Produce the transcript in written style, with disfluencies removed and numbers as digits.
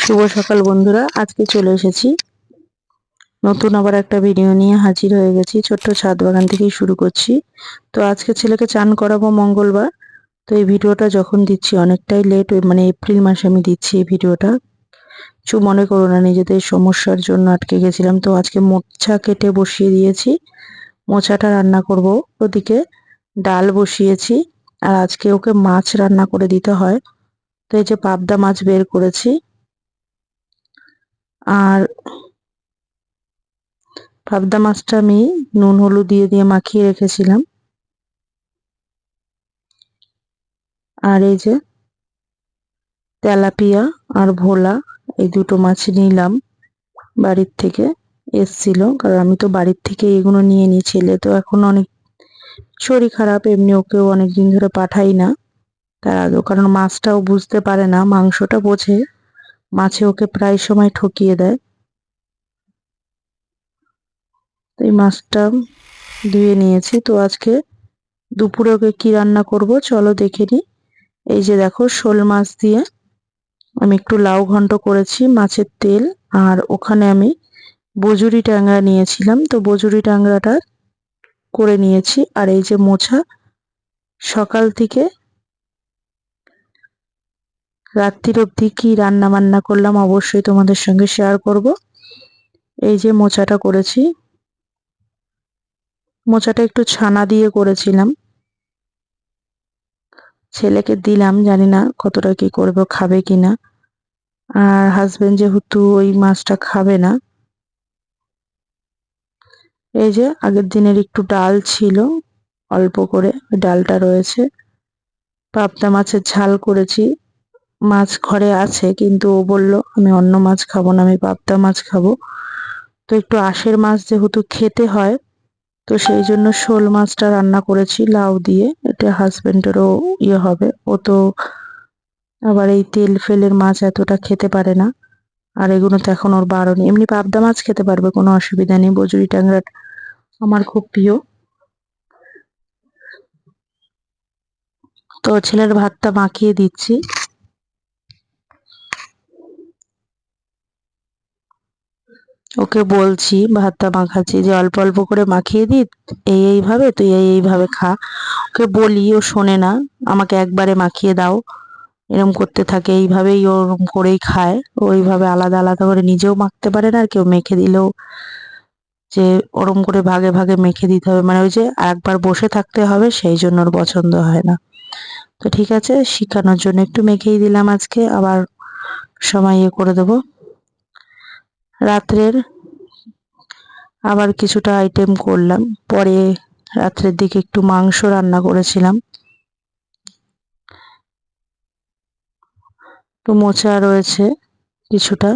শুভ সকাল বন্ধুরা, আজকে চলে এসেছি নতুন আবার একটা ভিডিও নিয়ে হাজির হয়ে গেছি। ছোট্ট ছাদ বাগান থেকেই শুরু করছি। তো আজকে ছেলেকে চান করাবো মঙ্গলবার। তো এই ভিডিওটা যখন দিচ্ছি অনেকটাই লেট, মানে এপ্রিল মাসে আমি দিচ্ছি এই ভিডিওটা। কিছু মনে করো না, নিজেদের সমস্যার জন্য আটকে গেছিলাম। তো আজকে মোচা কেটে বসিয়ে দিয়েছি, মোচাটা রান্না করব। ওদিকে ডাল বসিয়েছি, আর আজকে ওকে মাছ রান্না করে দিতে হয়। তো এই যে পাবদা মাছ বের করেছি, আর পাবদা মাছটা আমি নুন হলুদ দিয়ে মাখিয়ে রেখেছিলাম। আর এই যে তেলাপিয়া আর ভোলা, এই দুটো মাছ নিলাম, বাড়ির থেকে এসছিল। কারণ আমি তো বাড়ির থেকে এগুলো নিয়ে নিই। ছেলে তো এখন অনেক শরীর খারাপ, এমনি ওকেও অনেকদিন ধরে পাঠাই না তার আগেও, কারণ মাছটাও বুঝতে পারে না, মাংসটা বোঝে, মাছে ওকে প্রায় সময় ঠকিয়ে দেয়। তো এই মাছটা ধুয়ে নিয়েছি। তো আজকে দুপুরে ওকে কি রান্না করব চলো দেখে নিই। এই যে দেখো, শোল মাছ দিয়ে আমি একটু লাউ ঘন্ট করেছি, মাছের তেল। আর ওখানে আমি বজুরি ট্যাংরা নিয়েছিলাম, তো বজুরি ট্যাংরাটা করে নিয়েছি। আর এই যে মোচা, সকাল থেকে রাত্রির অবধি কি রান্না বান্না করলাম অবশ্যই তোমাদের সঙ্গে শেয়ার করব। এই যে মোচাটা করেছি, মোচাটা একটু ছানা দিয়ে করেছিলাম, ছেলেকে দিলাম, জানি না কতটা কি করবো, খাবে কিনা। আর হাজবেন্ড যেহেতু ওই মাছটা খাবে না। এই যে আগের দিনের একটু ডাল ছিল, অল্প করে ওই ডালটা রয়েছে। পাবদা মাছের ঝাল করেছি, মাছ ঘরে আছে কিন্তু ও বলল আমি অন্য মাছ খাবো না, আমি পাবদা মাছ খাবো। তো একটু আঁশের মাছ যেহেতু খেতে হয়, তো সেই জন্য শোল মাছটা রান্না করেছি লাউ দিয়ে। এটা হাজবেন্ডেরও হবে, ও তো আবার এই তেল ফেলের মাছ এতটা খেতে পারে না। আর এগুলো তো এখন ওর বারণ। এমনি পাবদা মাছ খেতে পারবে, কোনো অসুবিধা নেই। বজুরি ট্যাংরা আমার খুব প্রিয়। তো ছেলের ভাতটা মাখিয়ে দিচ্ছি। ওকে বলছি, ভাতটা মাখাচ্ছি, যে অল্প অল্প করে মাখিয়ে দিই, এইভাবে তুই এইভাবে খা। ওকে বলি, ও শোনে না, আমাকে একবারে মাখিয়ে দাও, এরম করতে থাকে। এইভাবেই ওরম করেই খায়। ওইভাবে আলাদা আলাদা করে নিজেও মাখতে পারে না, আর কেউ মেখে দিলেও যে ওরম করে ভাগে ভাগে মেখে দিতে হবে, মানে ওই যে একবার বসে থাকতে হবে, সেই জন্য ওর পছন্দ হয় না। তো ঠিক আছে, শিখানোর জন্য একটু মেখেই দিলাম আজকে, আবার সময় করে দেবো। রাত্রের আবার কিছুটা আইটেম করলাম পরে। রাত্রের দিকে একটু মাংস রান্না করেছিলাম। তো মোচা রয়েছে কিছুটা,